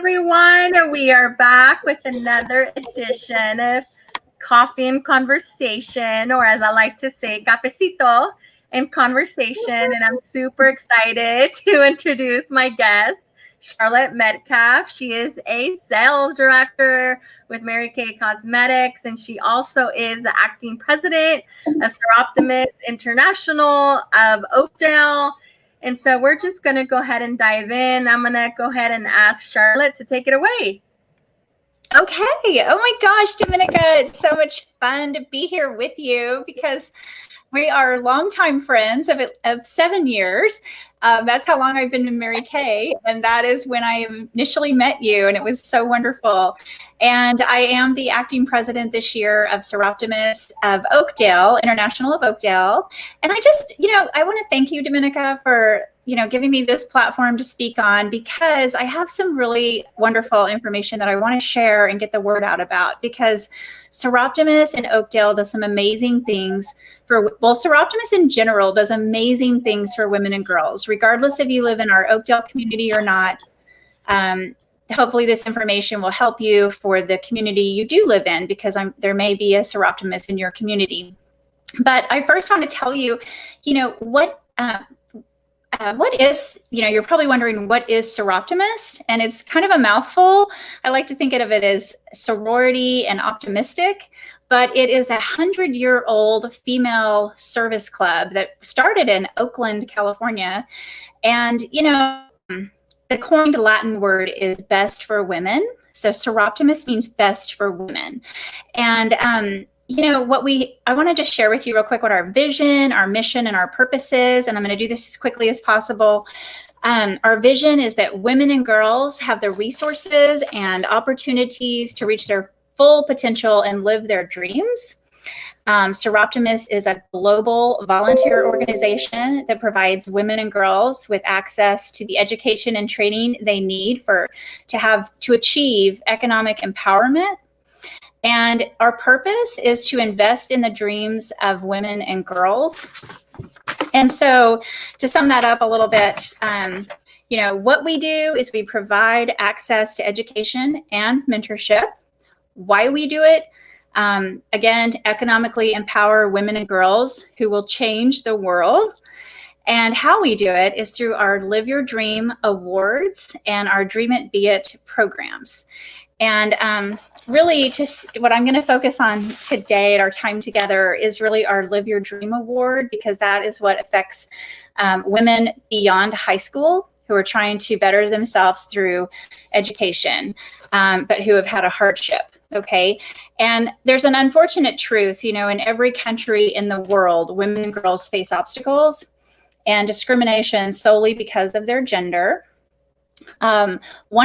everyone. We are back with another edition of Coffee and Conversation, or as I like to say, cafecito and conversation. And I'm super excited to introduce my guest, Charlotte Metcalfe. She is a sales director with Mary Kay Cosmetics, and she also is the acting president of Soroptimist International of Oakdale. And so we're just going to go ahead and dive in. I'm going to go ahead and ask Charlotte to take it away. Okay. Oh my gosh, Dominica, it's so much fun to be here with you because we are longtime friends of 7 years. That's how long I've been in Mary Kay, and that is when I initially met you, and it was so wonderful. And I am the acting president this year of Soroptimist of Oakdale, International of Oakdale. And I just, I want to thank you, Dominica, for giving me this platform to speak on, because I have some really wonderful information that I want to share and get the word out about, because Soroptimist in Oakdale does some amazing things Soroptimist in general does amazing things for women and girls, regardless if you live in our Oakdale community or not. Hopefully this information will help you for the community you do live in, because there may be a Soroptimist in your community. But I first want to tell you, what is, you're probably wondering, what is Soroptimist? And it's kind of a mouthful. I like to think of it as sorority and optimistic, but it is a 100-year-old female service club that started in Oakland, California. And, the coined Latin word is best for women. So Soroptimist means best for women. And, I want to just share with you real quick what our vision, our mission, and our purpose is. And I'm going to do this as quickly as possible. Our vision is that women and girls have the resources and opportunities to reach their full potential and live their dreams. Soroptimist is a global volunteer organization that provides women and girls with access to the education and training they need to achieve economic empowerment. And our purpose is to invest in the dreams of women and girls. And so to sum that up a little bit, what we do is we provide access to education and mentorship. Why we do it, again, to economically empower women and girls who will change the world. And how we do it is through our Live Your Dream awards and our Dream It, Be It programs. And really, just what I'm going to focus on today at our time together is really our Live Your Dream Award, because that is what affects women beyond high school who are trying to better themselves through education, but who have had a hardship. Okay. And there's an unfortunate truth, in every country in the world, women and girls face obstacles and discrimination solely because of their gender. 1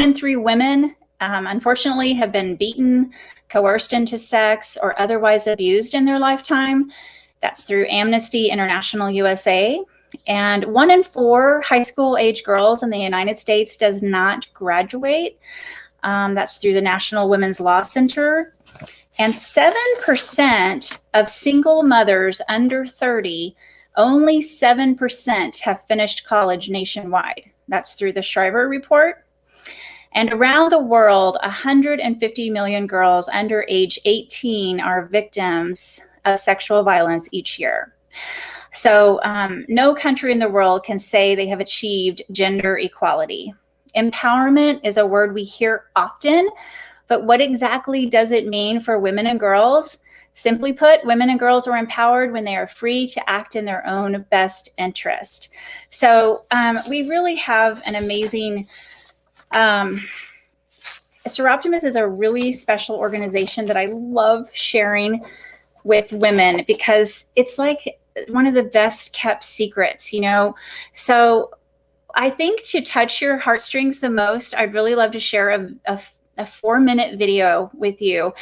in 3 women unfortunately have been beaten, coerced into sex, or otherwise abused in their lifetime. That's through Amnesty International USA. And 1 in 4 high school age girls in the United States does not graduate. That's through the National Women's Law Center. And 7% of single mothers under 30, only 7% have finished college nationwide. That's through the Shriver Report. And around the world, 150 million girls under age 18 are victims of sexual violence each year. So no country in the world can say they have achieved gender equality. Empowerment is a word we hear often, but what exactly does it mean for women and girls? Simply put, women and girls are empowered when they are free to act in their own best interest. So we really have an amazing Soroptimist is a really special organization that I love sharing with women, because it's like one of the best kept secrets, So I think to touch your heartstrings the most, I'd really love to share a 4-minute video with you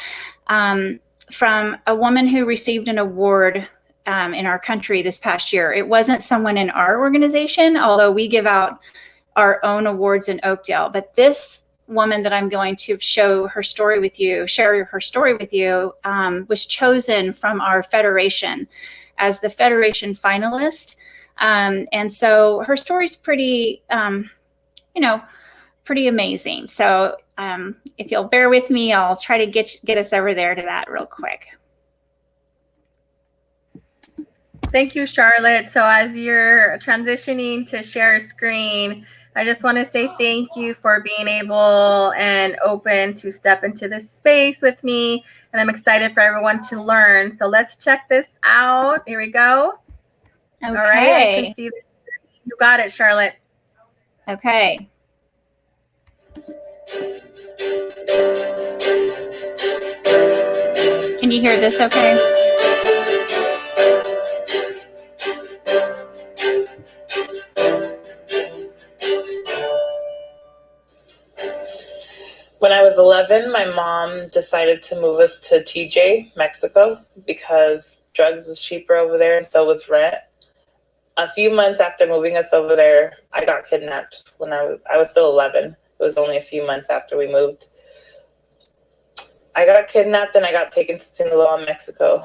from a woman who received an award in our country this past year. It wasn't someone in our organization, although we give out our own awards in Oakdale. But this woman that I'm going to share her story with you, was chosen from our federation as the federation finalist. And so her story's pretty, pretty amazing. So if you'll bear with me, I'll try to get us over there to that real quick. Thank you, Charlotte. So as you're transitioning to share screen, I just want to say thank you for being able and open to step into this space with me. And I'm excited for everyone to learn. So let's check this out. Here we go. Okay. All right, I can see this. You got it, Charlotte. Okay. Can you hear this okay? When I was 11, my mom decided to move us to TJ, Mexico, because drugs was cheaper over there and so was rent. A few months after moving us over there, I got kidnapped when I was still 11. It was only a few months after we moved. I got kidnapped and I got taken to Sinaloa, Mexico.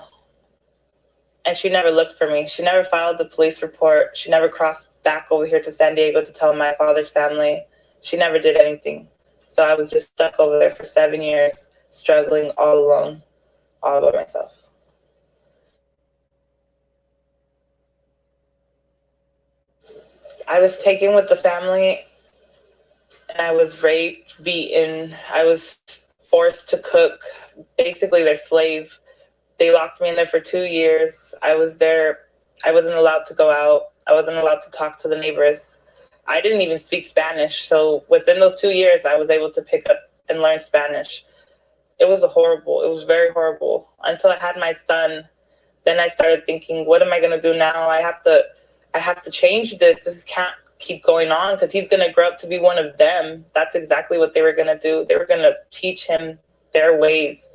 And she never looked for me. She never filed a police report. She never crossed back over here to San Diego to tell my father's family. She never did anything. So I was just stuck over there for 7 years, struggling all alone, all by myself. I was taken with the family and I was raped, beaten. I was forced to cook, basically their slave. They locked me in there for 2 years. I was there. I wasn't allowed to go out. I wasn't allowed to talk to the neighbors. I didn't even speak Spanish. So within those 2 years, I was able to pick up and learn Spanish. It was very horrible. Until I had my son, then I started thinking, what am I going to do now? I have to change this. This can't keep going on because he's going to grow up to be one of them. That's exactly what they were going to do. They were going to teach him their ways.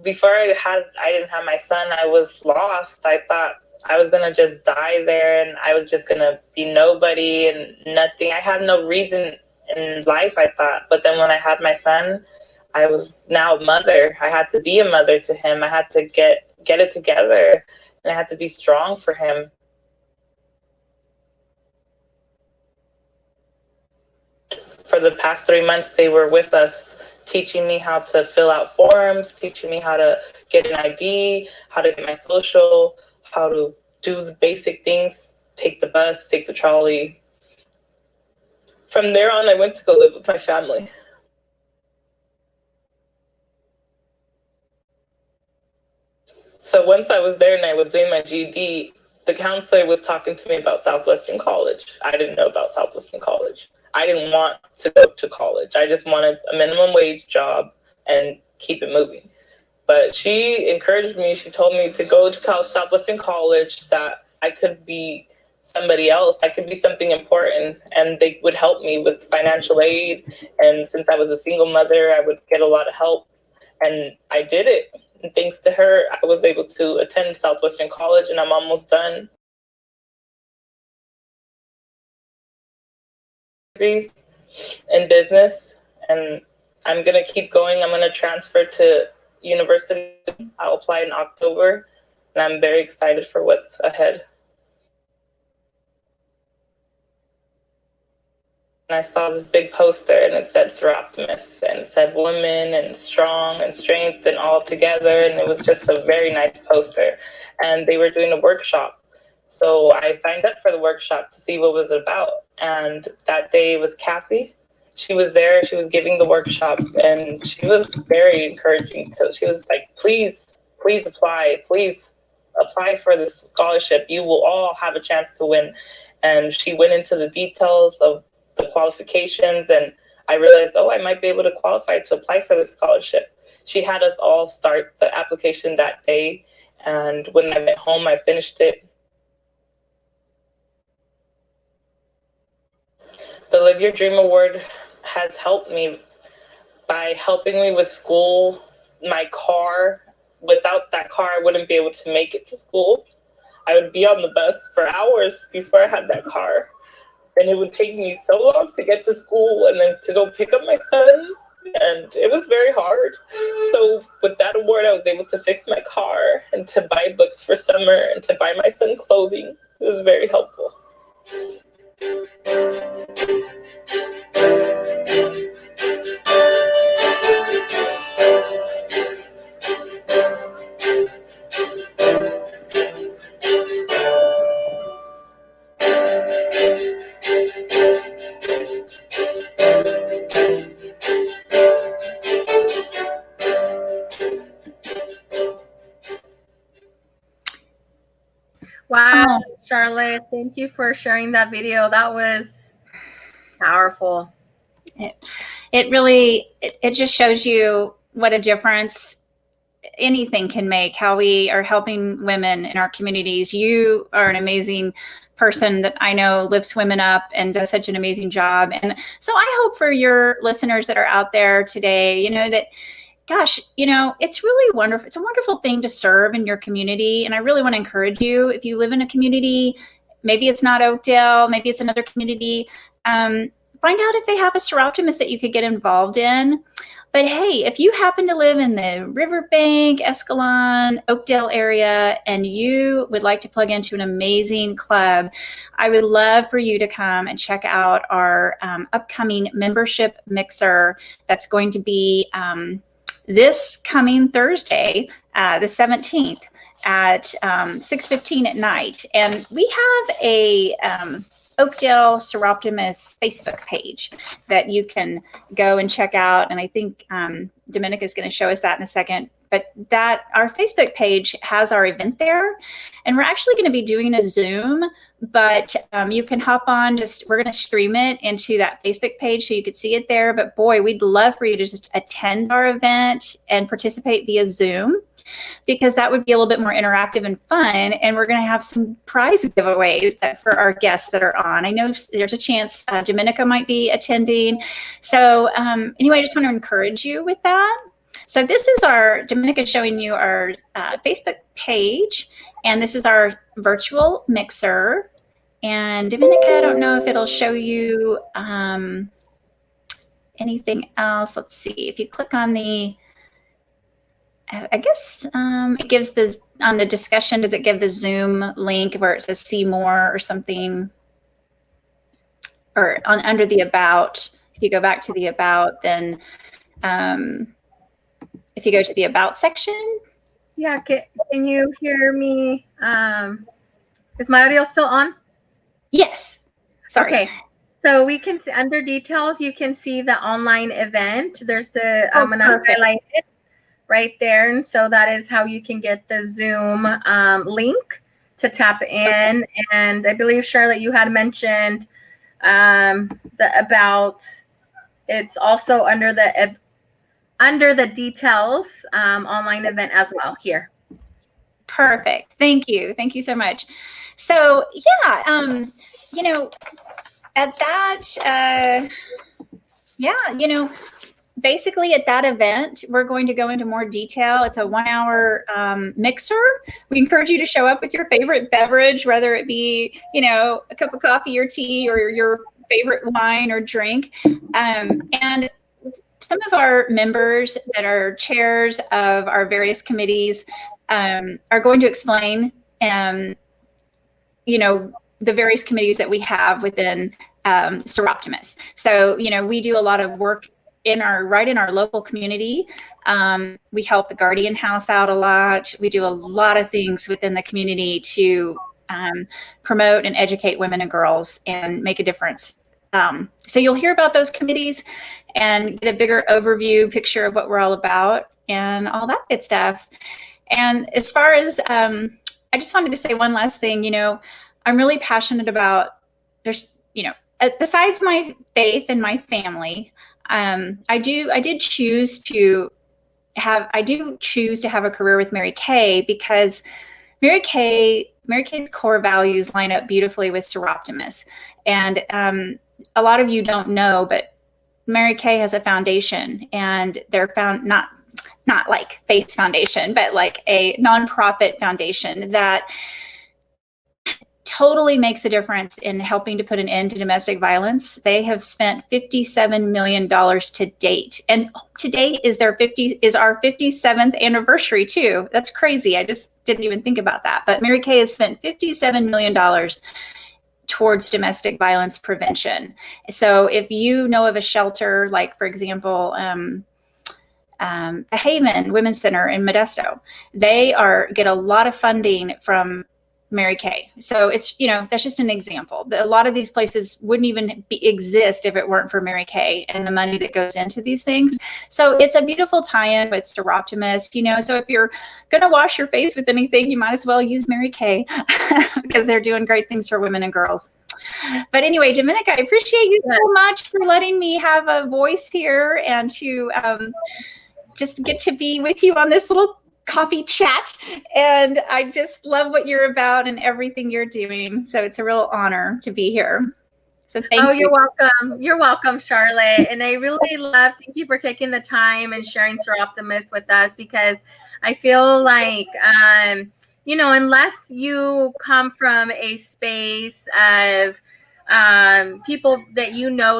Before I didn't have my son, I was lost. I thought I was going to just die there and I was just going to be nobody and nothing. I had no reason in life, I thought. But then when I had my son, I was now a mother. I had to be a mother to him. I had to get it together and I had to be strong for him. For the past 3 months, they were with us, teaching me how to fill out forms, teaching me how to get an ID, how to get my social, how to do the basic things, take the bus, take the trolley. From there on, I went to go live with my family. So once I was there and I was doing my GED, the counselor was talking to me about Southwestern College. I didn't know about Southwestern College. I didn't want to go to college. I just wanted a minimum wage job and keep it moving. But she encouraged me. She told me to go to Southwestern College, that I could be somebody else. I could be something important, and they would help me with financial aid. And since I was a single mother, I would get a lot of help. And I did it. And thanks to her, I was able to attend Southwestern College, and I'm almost done. Degrees in business, and I'm going to keep going. I'm going to transfer to university. I'll apply in October, and I'm very excited for what's ahead. And I saw this big poster, and it said Soroptimist, and it said women and strong and strength and all together, and it was just a very nice poster. And they were doing a workshop. So I signed up for the workshop to see what it was about. And that day was Kathy. She was there. She was giving the workshop, and she was very encouraging. She was like, please apply. Please apply for this scholarship. You will all have a chance to win. And she went into the details of the qualifications, and I realized, I might be able to qualify to apply for the scholarship. She had us all start the application that day. And when I went home, I finished it. The Live Your Dream Award has helped me by helping me with school, my car. Without that car, I wouldn't be able to make it to school. I would be on the bus for hours before I had that car. And it would take me so long to get to school and then to go pick up my son. And it was very hard. So with that award, I was able to fix my car and to buy books for summer and to buy my son clothing. It was very helpful. Wow, Oh, Charlotte, thank you for sharing that video. That was powerful. it really, it just shows you what a difference anything can make, how we are helping women in our communities. You are an amazing person that I know lifts women up and does such an amazing job. And so I hope for your listeners that are out there today, you know, that gosh, you know, it's really wonderful. It's a wonderful thing to serve in your community. And I really want to encourage you, if you live in a community, maybe it's not Oakdale, maybe it's another community, find out if they have a Soroptimist that you could get involved in. But hey, if you happen to live in the Riverbank, Escalon, Oakdale area, and you would like to plug into an amazing club, I would love for you to come and check out our upcoming membership mixer that's going to be this coming Thursday, the 17th at 6:15 at night. And we have a Oakdale Soroptimist Facebook page that you can go and check out. And I think Dominica is going to show us that in a second. But that our Facebook page has our event there. And we're actually going to be doing a Zoom, but you can hop on, we're going to stream it into that Facebook page so you could see it there. But boy, we'd love for you to just attend our event and participate via Zoom, because that would be a little bit more interactive and fun. And we're going to have some prize giveaways for our guests that are on. I know there's a chance Dominica might be attending. So anyway, I just want to encourage you with that. So this is Dominica showing you our Facebook page, and this is our virtual mixer. And Dominica, I don't know if it'll show you anything else. Let's see. If you click on I guess it gives on the discussion, does it give the Zoom link where it says see more or something? Or under the about, if you go back to the about, then if you go to the about section. Yeah, can you hear me? Is my audio still on? Yes. Sorry. Okay. So we can see under details, you can see the online event. There's I'm going to highlight it right there. And so that is how you can get the Zoom link to tap in. And I believe, Charlotte, you had mentioned the about. It's also under the details online event as well here. Perfect. Thank you. Thank you so much. So yeah, you know, at that, basically at that event, we're going to go into more detail. It's a 1-hour mixer. We encourage you to show up with your favorite beverage, whether it be, a cup of coffee or tea or your favorite wine or drink. And some of our members that are chairs of our various committees are going to explain, the various committees that we have within Soroptimist. So, we do a lot of work right in our local community. We help the Guardian House out a lot. We do a lot of things within the community to promote and educate women and girls and make a difference. So you'll hear about those committees and get a bigger overview picture of what we're all about and all that good stuff. And as far as, I just wanted to say one last thing, I'm really passionate about, besides my faith and my family, I do choose to have a career with Mary Kay, because Mary Kay's core values line up beautifully with Soroptimist. And a lot of you don't know, but Mary Kay has a foundation, and they're not like Faith's foundation, but like a nonprofit foundation that totally makes a difference in helping to put an end to domestic violence. They have spent $57 million to date. And today is our 57th anniversary too. That's crazy. I just didn't even think about that. But Mary Kay has spent $57 million towards domestic violence prevention. So if you know of a shelter, like for example, a Haven Women's Center in Modesto, they get a lot of funding from Mary Kay. So it's, that's just an example. A lot of these places wouldn't even exist if it weren't for Mary Kay and the money that goes into these things. So it's a beautiful tie-in with Soroptimist, so if you're going to wash your face with anything, you might as well use Mary Kay because they're doing great things for women and girls. But anyway, Dominica, I appreciate you so much for letting me have a voice here and to just get to be with you on this little coffee chat. And I just love what you're about and everything you're doing. So it's a real honor to be here. So thank you. You're welcome. You're welcome, Charlotte. And I really thank you for taking the time and sharing Soroptimist with us, because I feel like, unless you come from a space of people that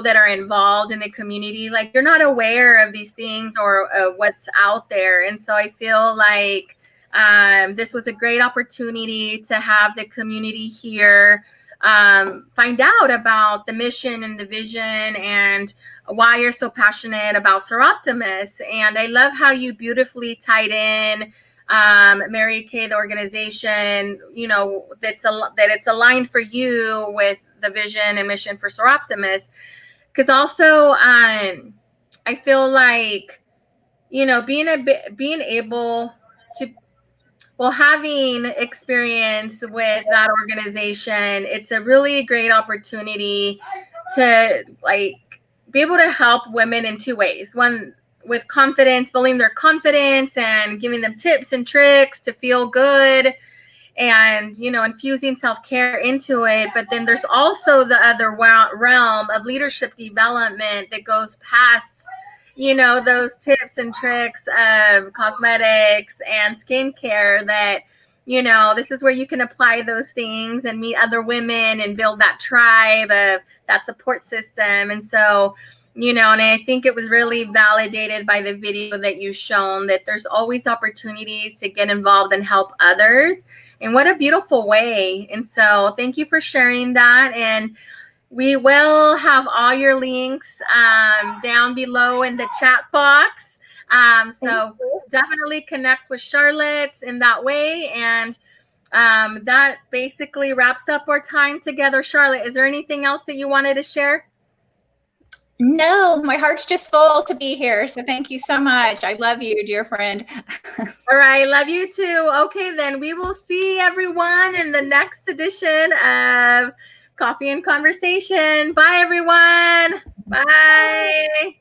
that are involved in the community, like you're not aware of these things or what's out there. And so I feel like this was a great opportunity to have the community here find out about the mission and the vision and why you're so passionate about Soroptimist. And I love how you beautifully tied in Mary Kay, the organization, that it's aligned for you with the vision and mission for Soroptimist. Because also, I feel like, being able to, having experience with that organization, it's a really great opportunity to be able to help women in two ways. One, with confidence, building their confidence and giving them tips and tricks to feel good and, infusing self-care into it. But then there's also the other realm of leadership development that goes past, those tips and tricks of cosmetics and skincare, that, this is where you can apply those things and meet other women and build that tribe of that support system. And so, and I think it was really validated by the video that you've shown, that there's always opportunities to get involved and help others. And what a beautiful way. And so thank you for sharing that. And we will have all your links down below in the chat box. So definitely connect with Charlotte in that way. And that basically wraps up our time together. Charlotte, is there anything else that you wanted to share? No, my heart's just full to be here. So thank you so much. I love you, dear friend. All right. Love you too. Okay, then we will see everyone in the next edition of Coffee and Conversation. Bye, everyone. Bye.